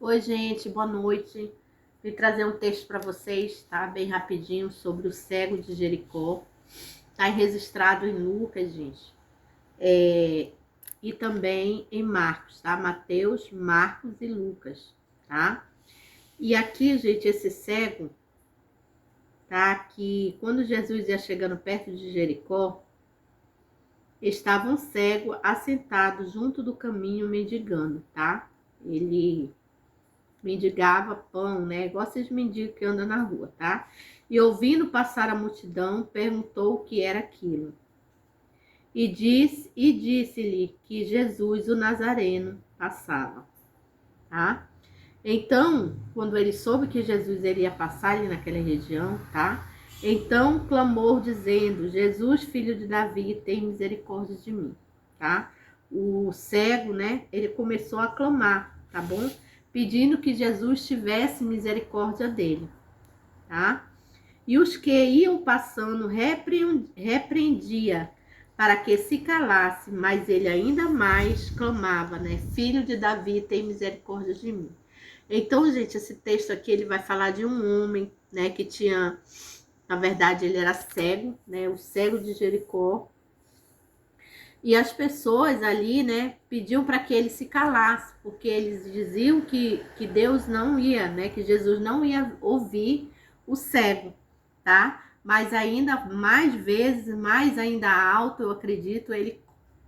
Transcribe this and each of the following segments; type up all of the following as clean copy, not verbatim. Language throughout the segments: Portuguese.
Oi, gente, boa noite. Vim trazer um texto para vocês, tá? Bem rapidinho, sobre o cego de Jericó. Tá registrado em Lucas, gente. E também em Marcos, tá? Mateus, Marcos e Lucas, tá? E aqui, gente, esse cego, tá? Que quando Jesus ia chegando perto de Jericó, estava um cego assentado junto do caminho mendigando, tá? Ele mendigava pão, né? Igual esses mendigos que andam na rua, tá? E ouvindo passar a multidão, perguntou o que era aquilo. E disse-lhe que Jesus, o Nazareno, passava, tá? Então, quando ele soube que Jesus iria passar ali naquela região, tá? Então clamou dizendo: Jesus, filho de Davi, tem misericórdia de mim, tá? O cego, né? Ele começou a clamar, tá bom? Pedindo que Jesus tivesse misericórdia dele, tá? E os que iam passando repreendia para que se calasse, mas ele ainda mais clamava, né? Filho de Davi, tem misericórdia de mim. Então, gente, esse texto aqui ele vai falar de um homem, né, que tinha, na verdade, ele era cego, né, o cego de Jericó. E as pessoas ali, né, pediam para que ele se calasse, porque eles diziam que Deus não ia, né, que Jesus não ia ouvir o cego, tá? Mas ainda mais vezes, mais ainda alto, eu acredito, ele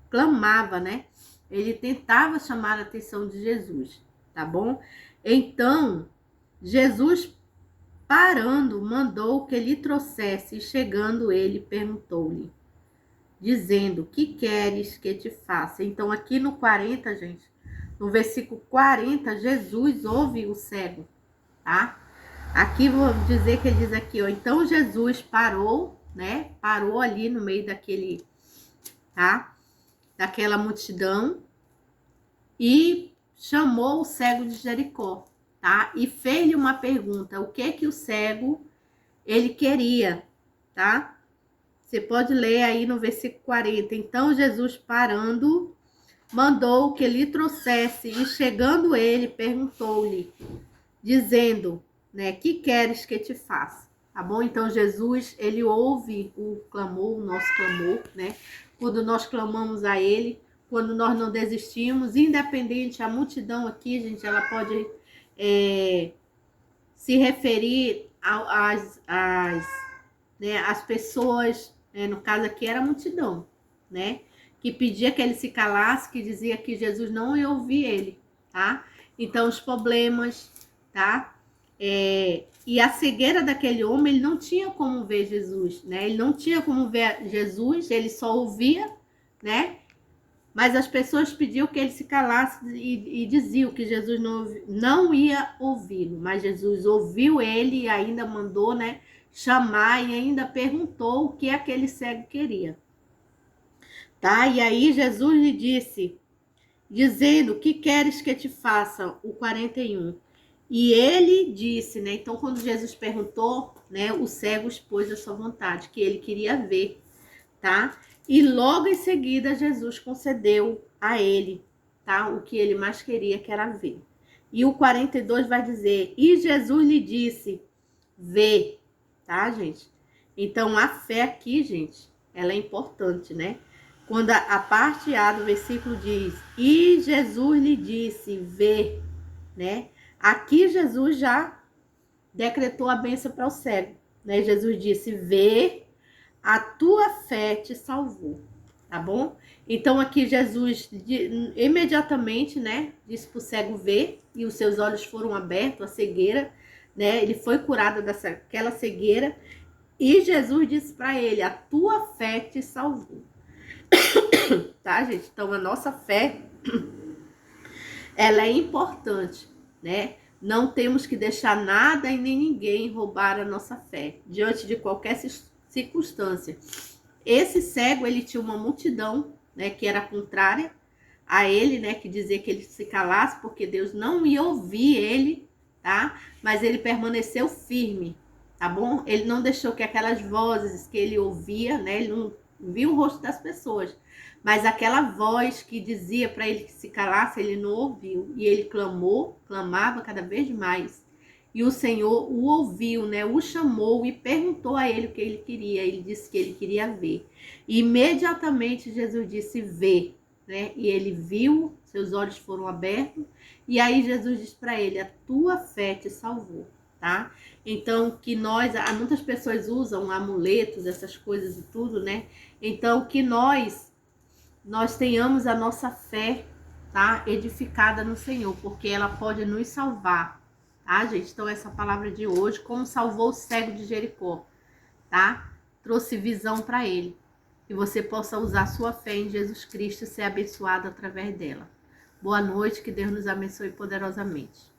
clamava, né? Ele tentava chamar a atenção de Jesus, tá bom? Então, Jesus, parando, mandou que lhe trouxesse, e chegando ele, perguntou-lhe, dizendo: que queres que te faça? Então, aqui no 40, gente, no versículo 40, Jesus ouve o cego, tá? Aqui vou dizer que ele diz aqui, ó, então Jesus parou, né? Parou ali no meio daquele, tá? Daquela multidão e chamou o cego de Jericó, tá? E fez-lhe uma pergunta: o que o cego ele queria, tá? Você pode ler aí no versículo 40. Então Jesus, parando, mandou que lhe trouxesse, e chegando ele, perguntou-lhe, dizendo, né, que queres que te faça? Tá bom? Então Jesus, ele ouve o clamor, o nosso clamor, né? Quando nós clamamos a ele, quando nós não desistimos, independente, a multidão aqui, gente, ela pode se referir né, às pessoas, no caso aqui era a multidão, né? Que pedia que ele se calasse, que dizia que Jesus não ia ouvir ele, tá? Então os problemas, tá? E a cegueira daquele homem, ele não tinha como ver Jesus, né? Ele não tinha como ver Jesus, ele só ouvia, né? Mas as pessoas pediam que ele se calasse e diziam que Jesus não ia ouvi-lo. Mas Jesus ouviu ele e ainda mandou, né, chamar e ainda perguntou o que aquele cego queria. Tá? E aí Jesus lhe disse, dizendo: que queres que te faça? O 41. E ele disse, né? Então, quando Jesus perguntou, né, o cego expôs a sua vontade, que ele queria ver, tá? E logo em seguida Jesus concedeu a ele, tá? O que ele mais queria, que era ver. E o 42 vai dizer: e Jesus lhe disse: vê, tá, gente? Então a fé aqui, gente, ela é importante, né? Quando a parte A do versículo diz: e Jesus lhe disse: vê, né? Aqui Jesus já decretou a bênção para o cego, né? Jesus disse: vê, a tua fé te salvou, tá bom? Então aqui Jesus imediatamente, né, disse pro cego ver, e os seus olhos foram abertos, a cegueira, né? Ele foi curado daquela cegueira, e Jesus disse para ele: a tua fé te salvou. Tá, gente? Então a nossa fé, ela é importante, né? Não temos que deixar nada e nem ninguém roubar a nossa fé diante de qualquer circunstância. Esse cego, ele tinha uma multidão, né, que era contrária a ele, né, que dizia que ele se calasse porque Deus não ia ouvir ele, tá? Mas ele permaneceu firme, tá bom? Ele não deixou que aquelas vozes que ele ouvia, né, ele não viu o rosto das pessoas, Mas aquela voz que dizia para ele que se calasse, ele não ouviu. E ele clamava cada vez mais. E o Senhor o ouviu, né? O chamou e perguntou a ele o que ele queria. Ele disse que ele queria ver. E imediatamente Jesus disse: vê, né? E ele viu, seus olhos foram abertos. E aí Jesus disse para ele: a tua fé te salvou, tá? Então, que muitas pessoas usam amuletos, essas coisas e tudo, né? Então, que nós tenhamos a nossa fé, tá? Edificada no Senhor, porque ela pode nos salvar, tá, gente? Então, essa palavra de hoje, como salvou o cego de Jericó, tá? Trouxe visão para ele. Que você possa usar sua fé em Jesus Cristo e ser abençoado através dela. Boa noite, que Deus nos abençoe poderosamente.